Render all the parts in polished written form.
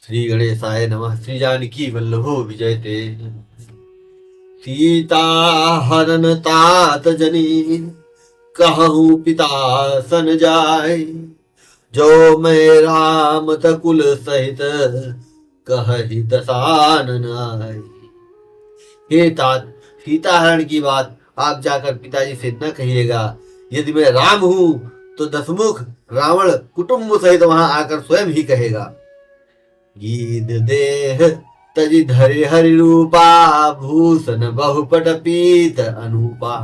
श्री गणेशाय नमः। श्री जानकी वल्लभो विजयते। सीता हरन तात जनी, कहूँ पिता सन जाय। जो मैं राम तकुल सहित, कहि दसानन आय। हे तात, सीता हरण की बात आप जाकर पिताजी से न कहिएगा। यदि मैं राम हूं तो दसमुख रावण कुटुंब सहित वहां आकर स्वयं ही कहेगा। गीध देह तजि धरि हरि रूपा, भूषण बहुपट पीत अनूपा।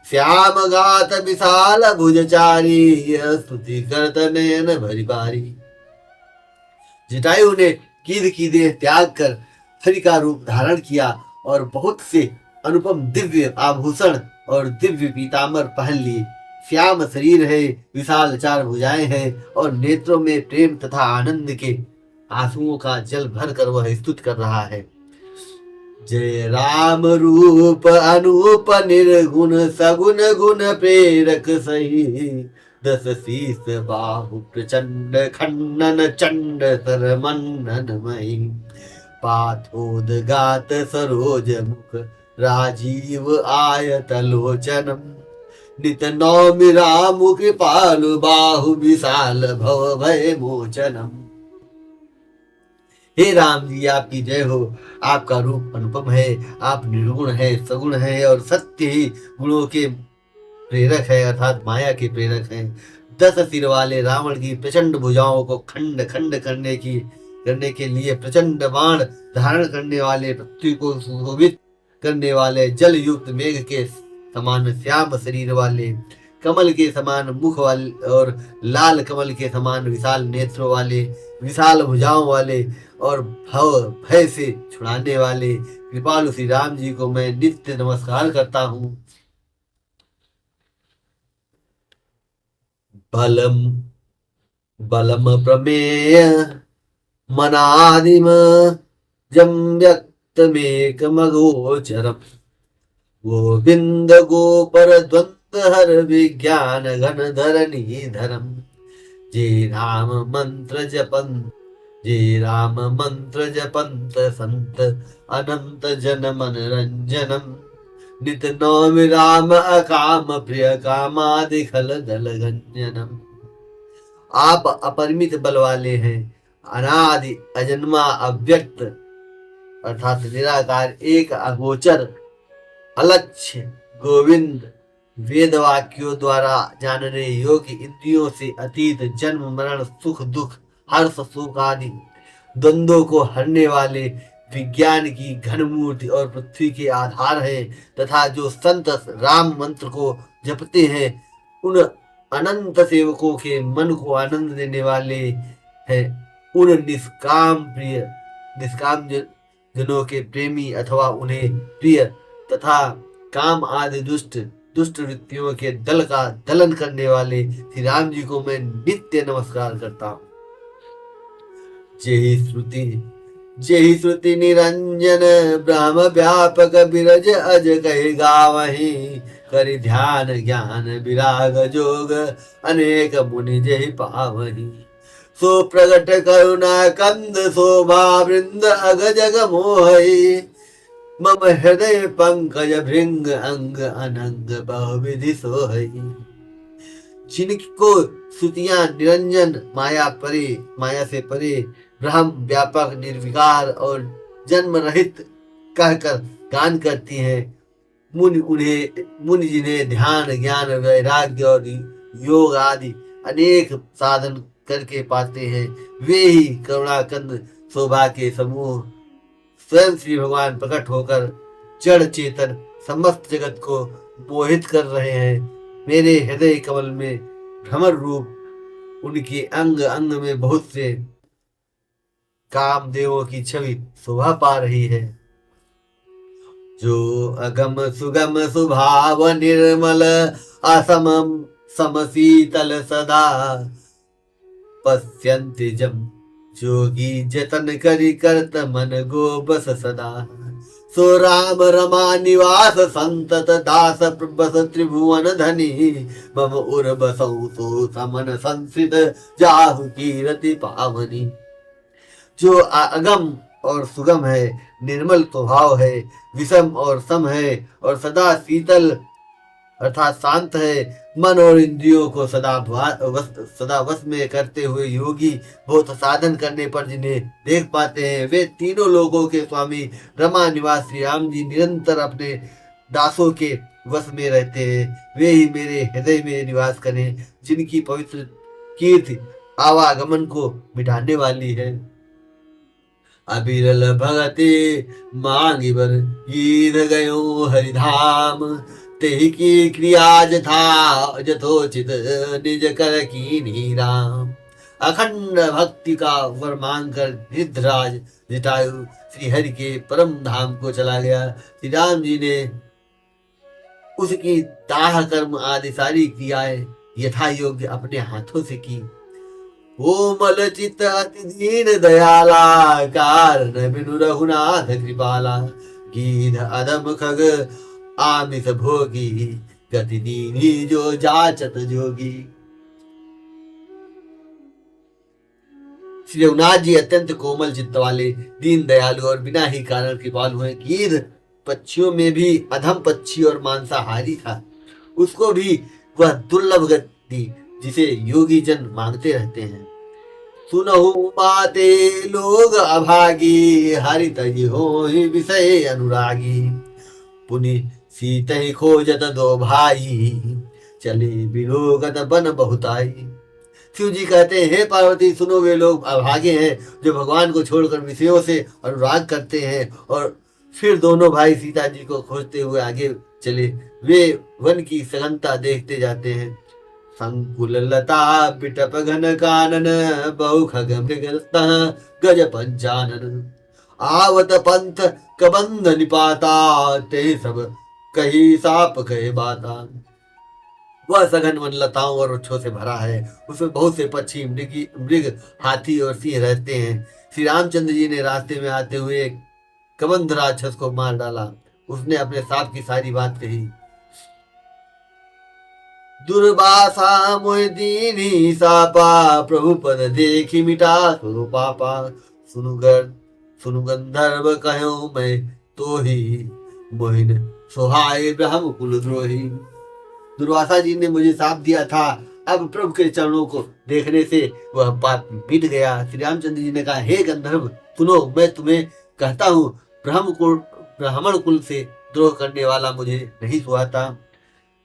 श्याम गात विशाल भुजचारी, स्तुति करत नयन भरि बारी। जटायु ने गिद्ध की देह त्याग कर हरि का रूप धारण किया और बहुत से अनुपम दिव्य आभूषण और दिव्य पीताम्बर पहन लिए। श्याम शरीर है, विशाल चार भुजाएं हैं और नेत्रों में प्रेम तथा आनंद के आंसुओं का जल भर कर वह स्तुत कर रहा है। जय राम रूप अनूप निर्गुण, सगुण गुण प्रेरक सही। दस शीस बाहु प्रचंड, खंडन चंड सर मन्नन मही। पाथोदगात सरोज मुख, राजीव आयत लोचनम। नित नौमि राम कृपालु, बाहु विशाल भव भय मोचनम। हे राम जी, आपकी जय हो। आपका रूप अनुपम है, आप निर्गुण है, सगुण है और सत्य ही गुणों के प्रेरक है, अर्थात माया के प्रेरक है। 10 सिर वाले रावण की प्रचंड भुजाओं को खंड खंड करने के लिए प्रचंड बाण धारण करने वाले, पृथ्वी को सुशोभित करने वाले, जल युक्त मेघ के समान श्याम शरीर वाले, कमल के समान मुख वाले और लाल कमल के समान विशाल नेत्रों वाले, विशाल भुजाओं वाले और भव भय से छुड़ाने वाले कृपालु श्री राम जी को मैं नित्य नमस्कार करता हूँ। बलम बलम प्रमेय मनादिम, जम व्यक्तमेकमगोचरम। गोविंद गोपर द्वंद हर, विज्ञान घन धरणी धरम। जे राम मंत्र जपंत संत, अनंत जन मनरंजनम। नित नौमि राम अकाम प्रिय, कामादि खल दल गंजनम। आप अपरिमित बल वाले हैं, अनादि अजन्मा अव्यक्त अर्थात निराकार, एक अगोचर, अलक्ष्य, गोविंद, वेद वाक्यों द्वारा जानने योग्य, इंद्रियों से अतीत, जन्म मरण सुख दुख हर्ष शोक आदि द्वंद्वों को हरने वाले, विज्ञान की घन मूर्ति और पृथ्वी के आधार है, तथा जो संत राम मंत्र को जपते हैं उन अनंत सेवकों के मन को आनंद देने वाले हैं। उन निष्काम जनों के प्रेमी अथवा उन्हें प्रिय तथा काम आदि दुष्ट वृत्तियों के दल का दलन करने वाले श्री राम जी को मैं नित्य नमस्कार करता हूँ। जेहि श्रुति निरंजन, ब्रह्म व्यापक बिरज अज कहि गावहीं। करि ध्यान ज्ञान विराग जोग, अनेक मुनि जेहि पावहीं। सो प्रगट करुणा कंद, शोभा वृंद अग जग मोहई। मम हृदय पंकज भृंग, अंग अनंग बहुविधि सोहई। जिनको श्रुतियां निरंजन, माया से परे, ब्रह्म व्यापक निर्विकार और जन्म रहित कहकर गान करती हैं, मुनि जिन्हें ध्यान ज्ञान वैराग्य और योग आदि अनेक साधन करके पाते हैं, वे ही करुणाकंद शोभा के समूह स्वयं श्री भगवान प्रकट होकर जड़ चेतन समस्त जगत को मोहित कर रहे हैं। मेरे हृदय कमल में भ्रमर रूप उनके अंग अंग में बहुत से कामदेवों की छवि शोभा पा रही है। जो अगम सुगम सुभाव, निर्मल असम समशीतल सदा। पश्यन्ति जम जोगी, जतन करि करत मन गो बस सदा। सो राम रमा निवास, संतत दास बस त्रिभुवन धनी। मम उर बसौ तो समन संसित, जाहु कीरति पावनी। जो अगम और सुगम है, निर्मल स्वभाव है, विषम और सम है, और सदा शीतल अर्थात शांत है। मन और इंद्रियों को सदा वश में करते हुए योगी बहुत साधन करने पर जिन्हें देख पाते हैं, वे तीनों लोगों के स्वामी रमा निवास श्री राम जी निरंतर अपने दासों के वश में रहते हैं। वे ही मेरे हृदय में निवास करें, जिनकी पवित्र कीर्ति आवागमन को मिटाने वाली है। अबिरल भगते मांगी बर गीत गयो हरिधाम, तेहि की क्रियाज था जथोचित निज कर की राम। अखंड भक्ति का वर मांग कर रिद्धराज जटायु श्री हरि के परम धाम को चला गया। श्री राम जी ने उसकी दाह कर्म आदि सारी क्रियाएं यथा योग्य अपने हाथों से की। कोमल चित अति दीन दयाला, कारण बिनु रघुनाथ कृपाला। गीध अदम खग आमिष भोगी, गति दीनी जो जाचत जोगी। श्री रघुनाथ जी अत्यंत कोमल चित्त वाले, दीन दयालु और बिना ही कारण कृपालु हैं। गीध पक्षियों में भी अधम पक्षी और मांसाहारी था, उसको भी वह दुर्लभ गति जिसे योगी जन मांगते रहते हैं। सुनहु बाते लोग अभागी, हरित हो ही विषय अनुरागी। पुनि सीत ही खोजत दो भाई, चले विलोगत बन बहुताई। शिव जी कहते हैं, हे पार्वती सुनो, वे लोग अभागे हैं जो भगवान को छोड़कर विषयों से अनुराग करते हैं। और फिर दोनों भाई सीता जी को खोजते हुए आगे चले। वे वन की सघनता देखते जाते हैं। संकुल लता बिटप घन कानन, बहु खग मृग गज पंचानन। आवत पंथ कबंध निपाता, ते सब कही साप कहे बाता। वह सघन वन लताओं और वृक्षों से भरा है, उसमें बहुत से पक्षी मृग हाथी और सिंह रहते हैं। श्री रामचंद्र जी ने रास्ते में आते हुए कबंध राक्षस को मार डाला। उसने अपने सांप की सारी बात कही। दुर्वासा मोहि दीनी सापा, प्रभु पद देखी मिटा सुरु पापा। सुनु गंधर्व कहूँ मैं तो ही, मोहिन सोहाय ब्रह्म कुल द्रोही। दुर्वासा जी ने मुझे साप दिया था, अब प्रभु के चरणों को देखने से वह पाप मिट गया। श्री रामचंद्र जी ने कहा, हे गंधर्व सुनो, मैं तुम्हें कहता हूँ, ब्राह्मण कुल से द्रोह करने वाला मुझे नहीं सुहाता।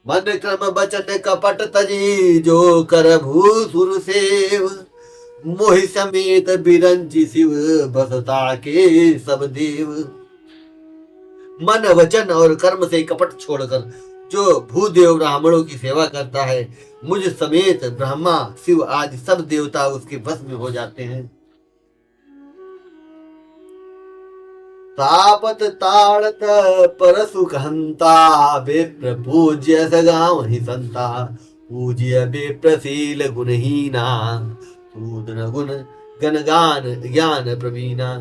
मन क्रम बचन कपट तजी, जो कर भूसुर सेव। मोहि समेत बिरंची शिव, बसता के सब देव। मन वचन और कर्म से कपट छोड़कर जो भूदेव ब्राह्मणों की सेवा करता है, मुझ समेत ब्रह्मा शिव आदि सब देवता उसके वश में हो जाते हैं। तापत ताड़त परसुख हंता, विप्र पूज्य सगाम ही संता। पूज्य विप्रशील गुणहीना, सूदन गुण गणगान ज्ञान प्रवीणा।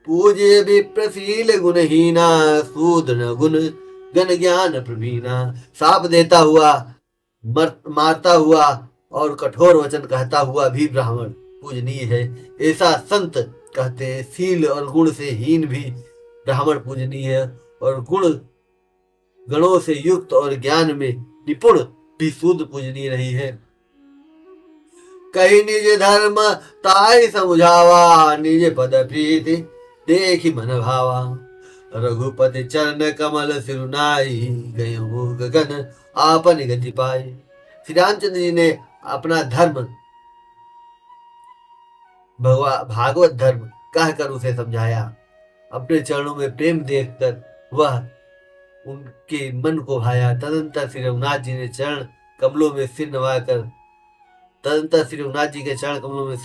पूज्य विप्रशील गुणहीना, सूदन गुण गण ज्ञान प्रवीणा। साप देता हुआ, मारता हुआ और कठोर वचन कहता हुआ भी ब्राह्मण पूजनीय है, ऐसा संत कहते हैं। शील और गुण से हीन भी ब्राह्मण पूजनीय है, और गणों से युक्त और ज्ञान में निपुण भी शूद्र पूजनीय नहीं है। कहीं निज धर्म ताई समझावा, निज पद प्रीति देखी मन भावा। रघुपति चरण कमल सिरुनाई, गए हो गगन आपन गति पाई। श्री रामचंद्र जी ने अपना धर्म भागवत धर्म कहकर उसे समझाया। अपने चरणों में प्रेम देखकर वह उनके मन को भाया। तदंतर श्री रघुनाथ जी के चरण कमलों में सिर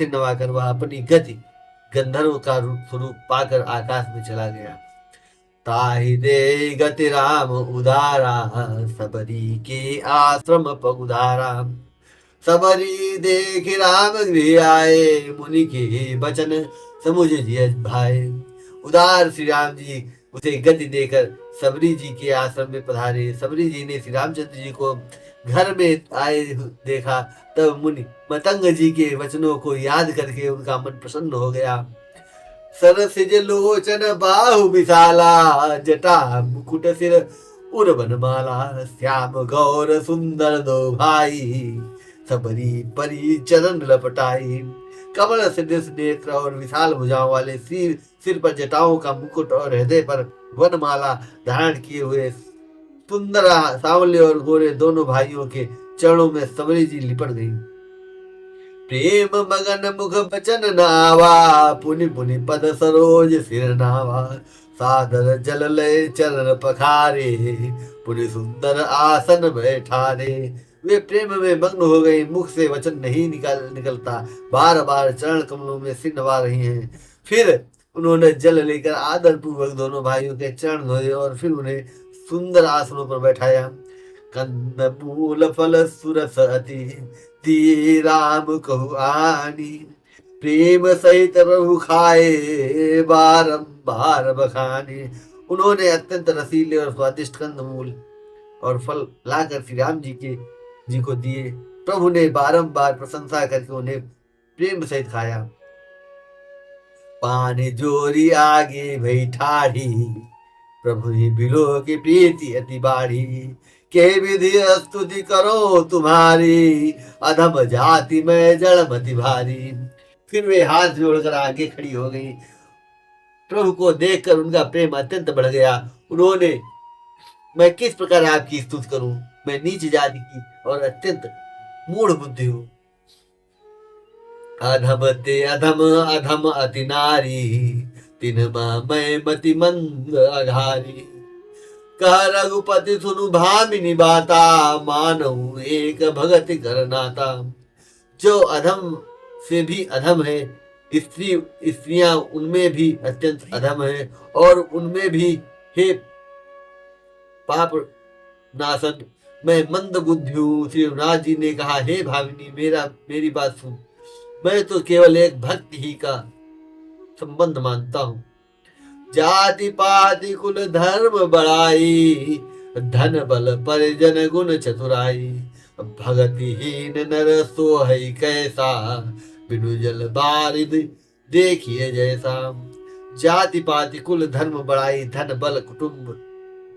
नवाकर वह अपनी गति गंधर्व का स्वरूप पाकर आकाश में चला गया। ताहि दे गति राम उदारा, सबरी के आश्रम पगुधारा। सबरी देख राम गृह आए, मुनि के बचन समुझ जिय भाई। उदार श्री राम जी उसे गति देकर सबरी जी के आश्रम में पधारे। सबरी जी ने श्री रामचंद्र जी को घर में आए देखा, तब मुनि मतंग जी के वचनों को याद करके उनका मन प्रसन्न हो गया। सरसिज लोचन बाहु विशाला, जटा मुकुट सिर उर्वन माला। श्याम गौर सुंदर दो भाई, सबरी परी चरण लपटाई। कमल सदृश नेत्र और विशाल भुजाओं वाले सिर पर जटाओं का मुकुट और हृदय पर वनमाला धारण किए हुए सुंदर सांवले और गोरे दोनों भाइयों के चरणों में सबरी जी लिपट गई। प्रेम मगन मुख बचन नावा, पुनि पुनि पद सरोज सिर नावा। सादर जल लय चरण पखारे, पुनि सुंदर आसन बैठारे। वे प्रेम में मग्न हो गई, मुख से वचन नहीं निकलता, बार बार चरण कमलों में सिर नवा रही हैं। फिर उन्होंने जल लेकर आदर पूर्वक दोनों भाइयों के चरण धोए और फिर उन्हें सुंदर आसनों पर बैठाया। कंद मूल फल सुरस अति, दिए राम कहु आनी। प्रेम सहित प्रभु खाए, बारंबार बखानी। उन्होंने अत्यंत रसीले और स्वादिष्ट कंदमूल और फल लाकर श्री राम जी को दिए। प्रभु ने बारंबार प्रशंसा करके उन्हें प्रेम सहित खाया। पानी जोरी आगे भई ठाढ़ी, प्रभु ही बिलो की प्रीति अति बाढ़ी। के विधि स्तुति करो तुम्हारी, अधम जाति में जड़मति भारी। फिर वे हाथ जोड़कर आगे खड़ी हो गई। प्रभु को देखकर उनका प्रेम अत्यंत बढ़ गया। उन्होंने, मैं किस प्रकार आपकी स्तुति करूं, मैं नीच जाति की और अत्यंत मूढ़ बुद्धि हूं। अधम ते अधम अधम अति नारी, तिनमा मैं मति मंद अघारी। कह रघुपति सुनु भामिनी बाता, मानऊ एक भगति कर नाता। जो अधम से भी अधम है, स्त्रियां उनमें भी अत्यंत अधम है और उनमें भी हे पाप नाशन मैं मंद बुद्धि हूँ। श्री रघुनाथ जी ने कहा, हे भामिनी मेरी बात सुन, मैं तो केवल एक भक्ति ही का संबंध मानता हूँ। जाति पाति कुल धर्म बड़ाई, धन बल परिजन गुण चतुराई। भगतिहीन नर सोहई कैसा, बिनु जल बारिद देखिए जैसा। जाति पाति कुल धर्म बड़ाई, धन बल कुटुंब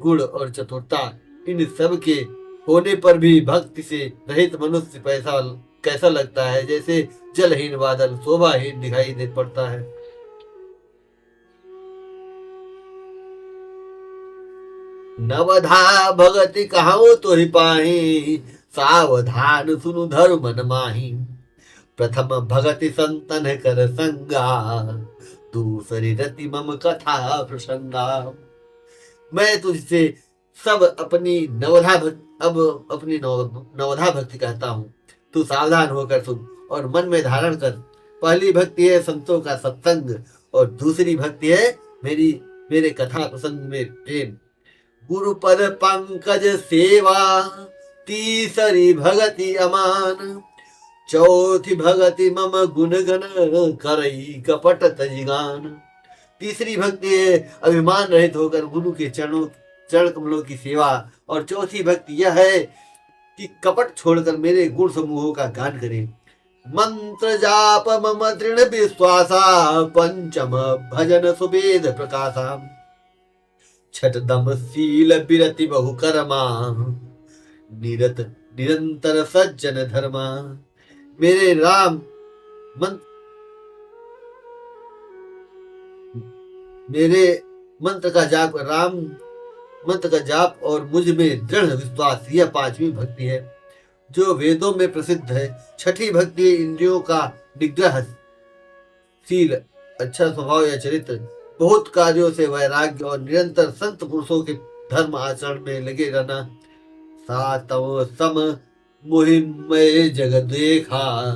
गुण और चतुरता, इन सब के होने पर भी भक्ति से रहित मनुष्य कैसा लगता है, जैसे जलहीन बादल शोभाहीन दिखाई दे पड़ता है। नवधा भगति कहाओ तो ही पाही, सावधान सुनु धर्म मन माही। प्रथम भगति संतन कर संगा, दूसरी रति मम कथा प्रसंगा। मैं तुझसे सब अपनी नवधा भक्ति कहता हूँ, तू सावधान होकर सुन और मन में धारण कर। पहली भक्ति है संतों का सत्संग और दूसरी भक्ति है मेरे कथा प्रसंग में प्रेम। गुरु पद पंकज सेवा, तीसरी भगति अमान। चौथी भगति मम गुण गण, करई कपट तजिगान। तीसरी भक्ति है अभिमान रहित होकर गुरु के चरण कमलों की सेवा। और चौथी भक्ति यह है कि कपट छोड़कर मेरे गुण समूहों का गान करें। मंत्र जाप मम दृढ़ विश्वासा, पंचम भजन सुवेद प्रकाशा। छठ दम शील विरति बहु कर्मा, निरंतर सज्जन धर्मा। मेरे मंत्र का जाप और मुझ में दृढ़ विश्वास, यह पांचवी भक्ति है जो वेदों में प्रसिद्ध है। छठी भक्ति इंद्रियों का निग्रह, शील, अच्छा स्वभाव या चरित्र, बहुत कार्यों से वैराग्य और निरंतर संत पुरुषों के धर्म आचरण में लगे रहना। सातव सम मुहिमय जग देखा,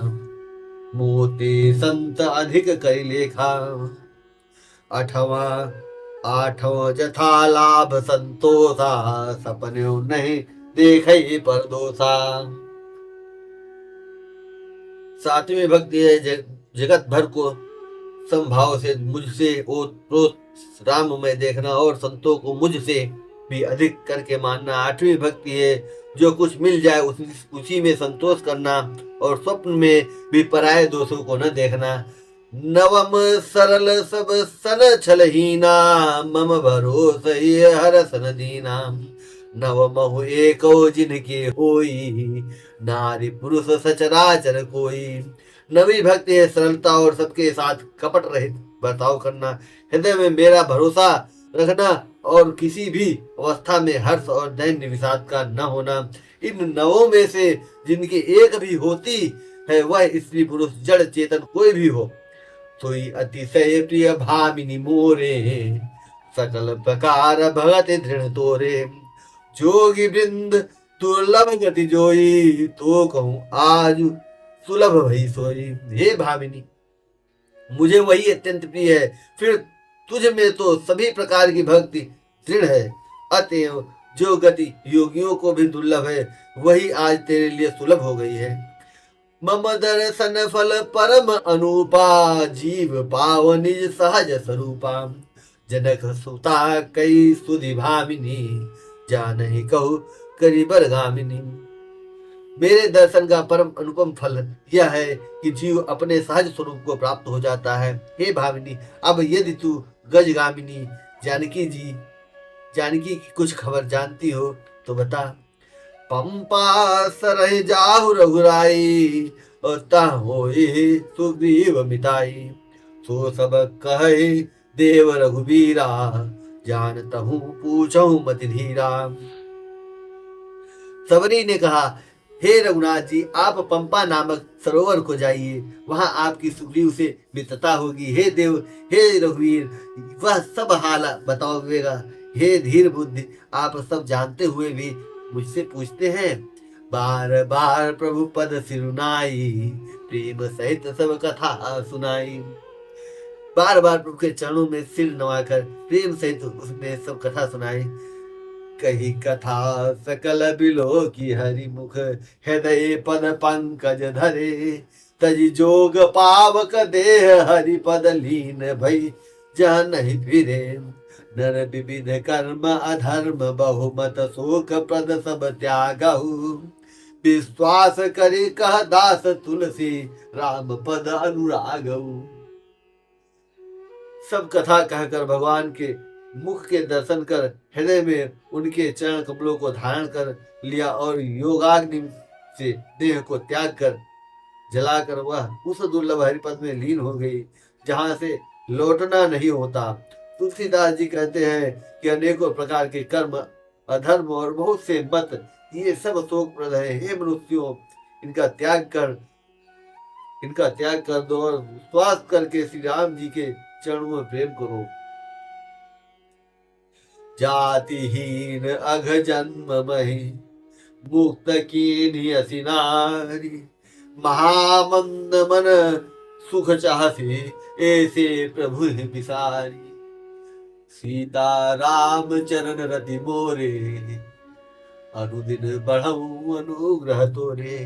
मोते संत अधिक कर लेखा। आठवां जथा लाभ संतोषा, सपने नहीं देखे पर दोषा। सातवीं भक्ति है जगत भर को समभाव से मुझसे ओत राम में देखना और संतों को मुझसे भी अधिक करके मानना। आठवीं भक्ति है जो कुछ मिल जाए उसी में संतोष करना और स्वप्न में भी पराये दोषों को न देखना। नवम सरल सब सन छलहीना, मम भरोस ये हर सन दीना। नव महु एको जिनके होई, नारी पुरुष सचराचर कोई। नवी भक्ति है सरलता और सबके साथ कपट रहित बर्ताव करना, हृदय में मेरा भरोसा रखना और किसी भी अवस्था में हर्ष और दैन्य विषाद का न होना। इन नवों में से जिनकी एक भी होती है, वह स्त्री पुरुष जड़ चेतन कोई भी हो, सोई अतिशय प्रिय भामिनी मोरे। सकल प्रकार भगत दृढ़ तोरे, जोगी वृंद दुर्लभ गति जोई। तो कहूँ आज सुलभ भई सोई। हे भामिनी, मुझे वही अत्यंत प्रिय है, फिर तुझ में तो सभी प्रकार की भक्ति दृढ़ है। अतएव जो गति योगियों को भी दुर्लभ है, वही आज तेरे लिए सुलभ हो गई है। मम दर्शन फल परम अनुपा, जीव पाव निज सहज स्वरूपा। जनक सुता कई सुधि भामिनी, जानहि कहु करी बरगामिनी। मेरे दर्शन का परम अनुपम फल यह है कि जीव अपने सहज स्वरूप को प्राप्त हो जाता है। हे भामिनी, अब यदि तू गजगामिनी जानकी की कुछ खबर जानती हो तो बता। पंपा सरह जाहु रघुराई, और होई सुग्रीव मिताई। सो सब कहे देव रघुबीरा, जानतहु पूछहु मति धीरा। सबरी ने कहा, हे रघुनाथ जी, आप पंपा नामक सरोवर को जाइए, वहां आपकी सुग्रीव से मित्रता होगी। हे देव, हे रघुवीर, वह सब हाल बताओगे। हे धीर बुद्धि, आप सब जानते हुए भी मुझसे पूछते हैं। बार बार प्रभु पद सिरुनाई, प्रेम सहित सब कथा सुनाई। बार बार प्रभु के चरणों में सिर नवाकर प्रेम सहित उसने सब कथा सुनाई। कही कथा सकल बिलो की हरि मुख, हृदय पद पंकज धरे। तज जोग पावक देह हरि पद लीन भई, जहाँ नहीं फिरे। नर विविध कर्म अधर्म बहुमत, शोक प्रद सब त्यागहु। विश्वास करी कह दास तुलसी, राम पद अनुरागहु। सब कथा कहकर भगवान के मुख के दर्शन कर हृदय में उनके चरण कमलों को धारण कर लिया और योगाग्नि से देह को त्याग कर जलाकर वह उस दुर्लभ हरिपद में लीन हो गई, जहां से लौटना नहीं होता। तुलसीदास जी कहते हैं कि अनेकों प्रकार के कर्म, अधर्म और बहुत से मत, ये सब शोकप्रद है। हे मनुष्यों, इनका त्याग कर दो और विश्वास करके श्री राम जी के चरणों में प्रेम करो। जातिहीन अघ जन्म मही, मुक्त कीन्ही असी नारी। महामंद मन सुख चाहसी, ऐसे प्रभु बिसारी। सीता राम चरण रति मोरे, अनुदिन बढ़ऊ अनुग्रह तोरे।